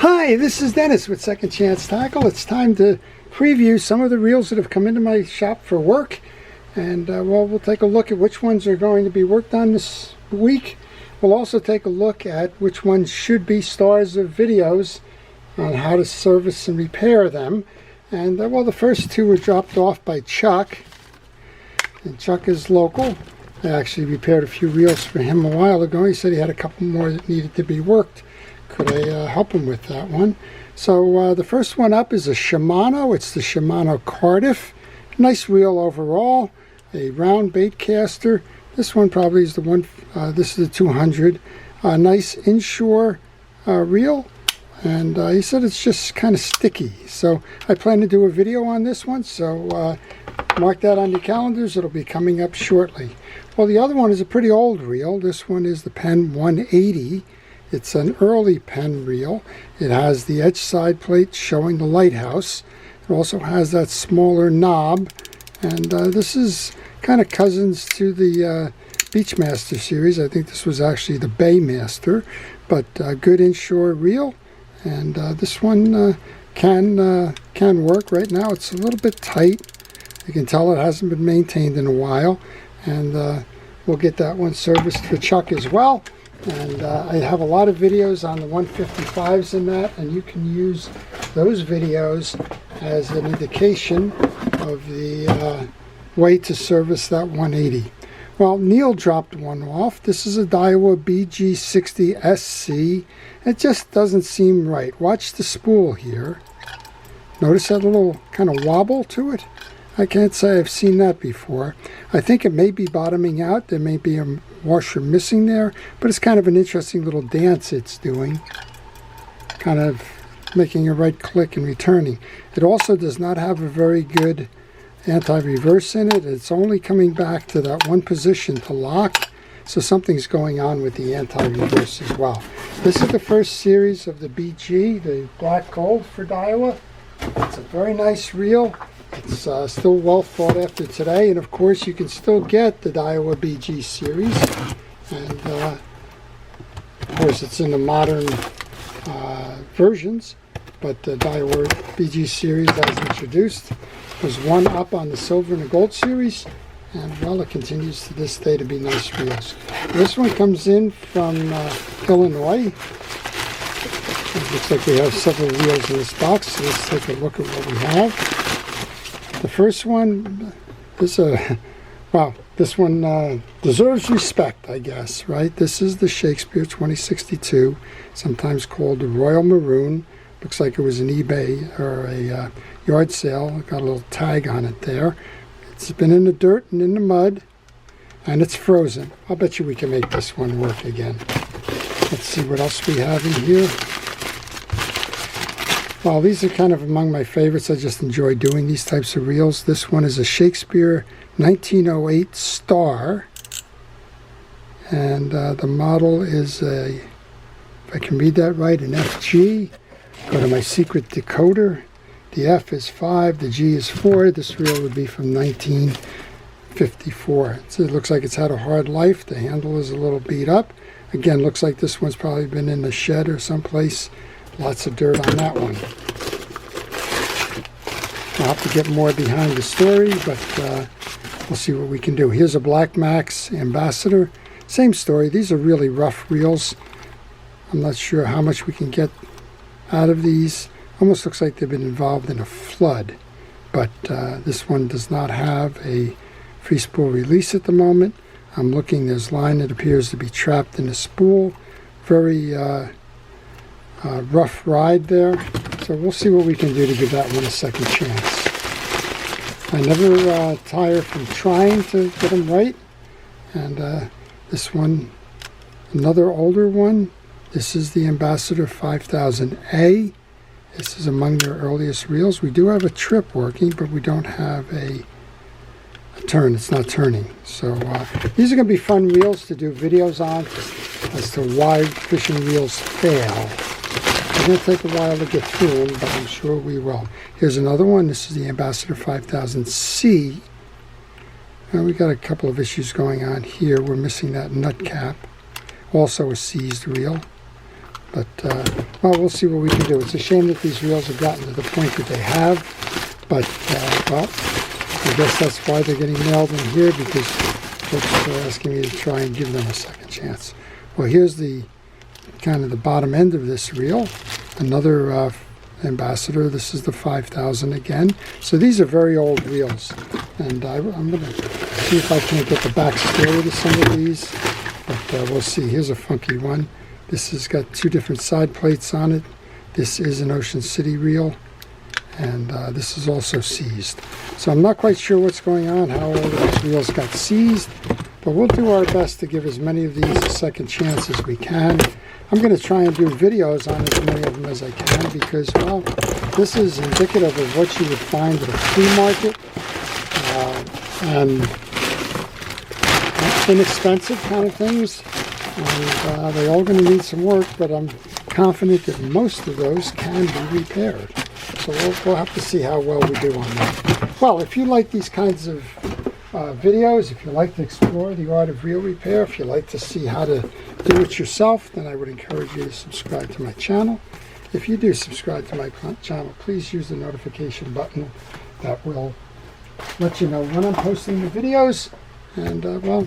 Hi, this is Dennis with Second Chance Tackle. It's time to preview some of the reels that have come into my shop for work. And well, we'll take a look at which ones are going to be worked on this week. We'll also take a look at which ones should be stars of videos on how to service and repair them. And well, the first two were dropped off by Chuck. And Chuck is local. I actually repaired a few reels for him a while ago. He said he had a couple more that needed to be worked. Could I help him with that one? So the first one up is a Shimano. It's the Shimano Cardiff. Nice reel overall. A round bait caster. This one probably is the one. This is the 200. Nice inshore reel. And he said it's just kind of sticky. So I plan to do a video on this one. So mark that on your calendars. It'll be coming up shortly. Well, the other one is a pretty old reel. This one is the Penn 180. It's an early Penn reel. It has the edge side plate showing the lighthouse. It also has that smaller knob. And this is kind of cousins to the Beachmaster series. I think this was actually the Baymaster. But good inshore reel. And this one can work. Right now it's a little bit tight. You can tell it hasn't been maintained in a while. And we'll get that one serviced for Chuck as well. And I have a lot of videos on the 155s in that, and you can use those videos as an indication of the way to service that 180. Well, Neil dropped one off. This is a Daiwa BG60 SC. It just doesn't seem right. Watch the spool here. Notice that little kind of wobble to it? I can't say I've seen that before. I think it may be bottoming out. There may be a washer missing there, but it's kind of an interesting little dance it's doing. Kind of making a right click and returning. It also does not have a very good anti-reverse in it. It's only coming back to that one position to lock. So something's going on with the anti-reverse as well. This is the first series of the BG, the black gold for Daiwa. It's a very nice reel. It's still well thought after today, and of course you can still get the Daiwa BG series, and of course it's in the modern versions, but the Daiwa BG series as introduced was one up on the silver and the gold series, and well, it continues to this day to be nice reels. This one comes in from Illinois. It looks like we have several reels in this box, so let's take a look at what we have. The first one is this one deserves respect, I guess, right? This is the Shakespeare 2062, sometimes called the Royal Maroon. Looks like it was an eBay or a yard sale. Got a little tag on it there. It's been in the dirt and in the mud, and it's frozen. I'll bet you we can make this one work again. Let's see what else we have in here. Well, these are kind of among my favorites. I just enjoy doing these types of reels. This one is a Shakespeare 1908 Star. And the model is a, if I can read that right, an FG. Go to my secret decoder. The F is 5, the G is 4. This reel would be from 1954. So it looks like it's had a hard life. The handle is a little beat up. Again, looks like this one's probably been in the shed or someplace. Lots of dirt on that one. I'll have to get more behind the story, but we'll see what we can do. Here's a Black Max Ambassador. Same story. These are really rough reels. I'm not sure how much we can get out of these. Almost looks like they've been involved in a flood, but this one does not have a free spool release at the moment. I'm looking, there's line that appears to be trapped in the spool. Very rough ride there, so we'll see what we can do to give that one a second chance. I never tire from trying to get them right, and this one, another older one. This is the Ambassador 5000A. This is among their earliest reels. We do have a trip working, but we don't have a turn. It's not turning. So these are going to be fun reels to do videos on as to why fishing reels fail. It's going to take a while to get through them, but I'm sure we will. Here's another one. This is the Ambassador 5000C. Now we got a couple of issues going on here. We're missing that nut cap. Also a seized reel. But, well, we'll see what we can do. It's a shame that these reels have gotten to the point that they have. But, well, I guess that's why they're getting nailed in here, because folks are asking me to try and give them a second chance. Well, here's the kind of the bottom end of this reel. Another Ambassador. This is the 5000 again. So these are very old reels. And I'm going to see if I can't get the back story to some of these. But we'll see. Here's a funky one. This has got two different side plates on it. This is an Ocean City reel, and this is also seized. So I'm not quite sure what's going on, how all of these reels got seized, but we'll do our best to give as many of these a second chance as we can. I'm going to try and do videos on as many of them as I can, because, well, this is indicative of what you would find at a flea market, and inexpensive kind of things. And they're all going to need some work, but I'm confident that most of those can be repaired. So we'll have to see how well we do on that. Well, if you like these kinds of videos, if you like to explore the art of reel repair, if you like to see how to do it yourself, then I would encourage you to subscribe to my channel. If you do subscribe to my channel, please use the notification button. That will let you know when I'm posting the videos. And, well,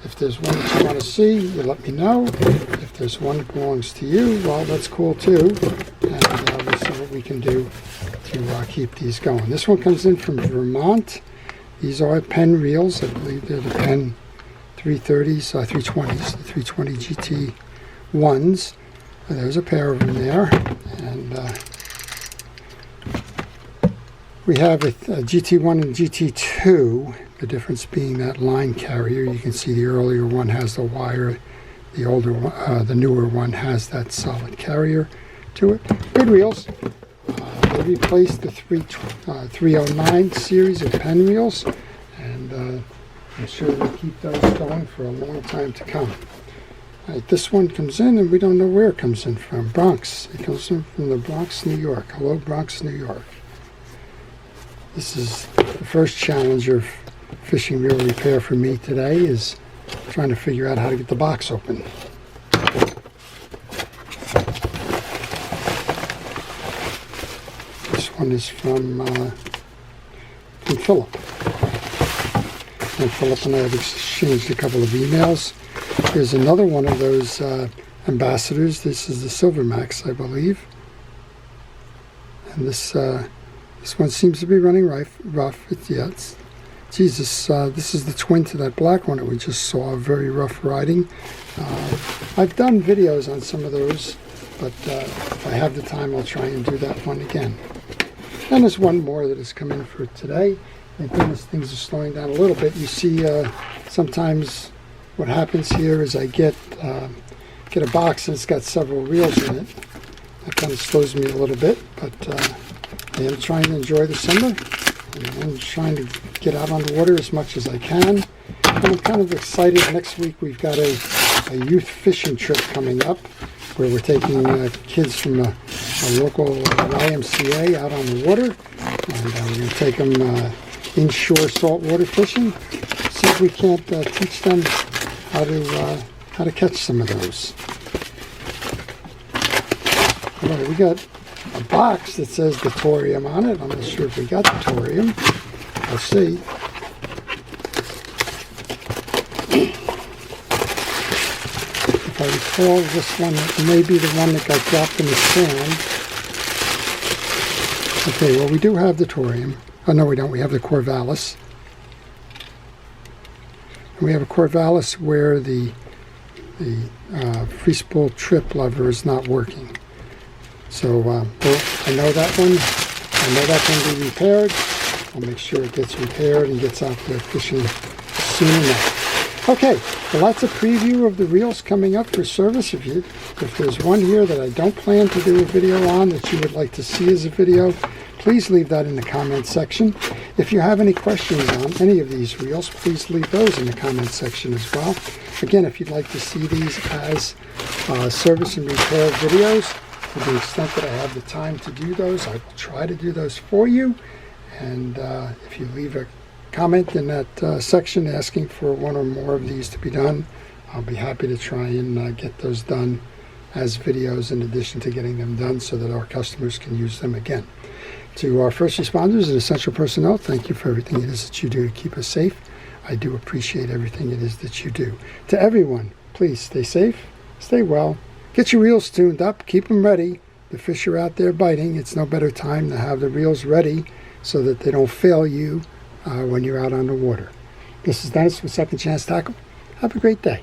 if there's one that you want to see, you let me know. If there's one that belongs to you, well, that's cool too. And we'll see what we can do to keep these going. This one comes in from Vermont. These are Penn reels. I believe they're the Penn 330s, 320s, the 320 GT ones. There's a pair of them there. And we have a GT1 and GT2. The difference being that line carrier. You can see the earlier one has the wire. The older one, the newer one has that solid carrier to it. Good reels. They replaced the 309 series of Penn reels, and I'm sure they'll keep those going for a long time to come. Right, this one comes in, and we don't know where it comes in from. Bronx. It comes in from the Bronx, New York. Hello, Bronx, New York. This is the first Challenger fishing reel repair for me today, is trying to figure out how to get the box open. This one is from Philip. And Philip and I have exchanged a couple of emails. Here's another one of those Ambassadors. This is the Silvermax, I believe. And this one seems to be running rough. Jesus, this is the twin to that black one that we just saw, very rough riding. I've done videos on some of those, but if I have the time, I'll try and do that one again. And there's one more that has come in for today. Thank goodness things are slowing down a little bit. You see, sometimes what happens here is I get a box and it's got several reels in it. That kind of slows me a little bit, but I am trying to enjoy the summer. And I'm trying to get out on the water as much as I can. And I'm kind of excited. Next week we've got a youth fishing trip coming up, where we're taking kids from a local YMCA out on the water. And we're going to take them inshore saltwater fishing. See if we can't teach them how to catch some of those. All right, we got a box that says the Thorium on it. I'm not sure if we got the Thorium. I'll see. If I recall, this one may be the one that got dropped in the sand. Okay, well, we do have the Thorium. Oh, no, we don't. We have the Corvallis. And we have a Corvallis where the free spool trip lever is not working. So well, I know that one. I know that can be repaired. I'll make sure it gets repaired and gets out there fishing soon enough. Okay, well, that's a preview of the reels coming up for service. If there's one here that I don't plan to do a video on that you would like to see as a video, please leave that in the comment section. If you have any questions on any of these reels, please leave those in the comment section as well. Again, if you'd like to see these as service and repair videos, to the extent that I have the time to do those, I will try to do those for you. And if you leave a comment in that section asking for one or more of these to be done, I'll be happy to try and get those done as videos in addition to getting them done so that our customers can use them again. To our first responders and essential personnel, thank you for everything it is that you do to keep us safe. I do appreciate everything it is that you do. To everyone, please stay safe, stay well, get your reels tuned up, keep them ready. The fish are out there biting. It's no better time to have the reels ready so that they don't fail you when you're out on the water. This is Dennis with Second Chance Tackle. Have a great day.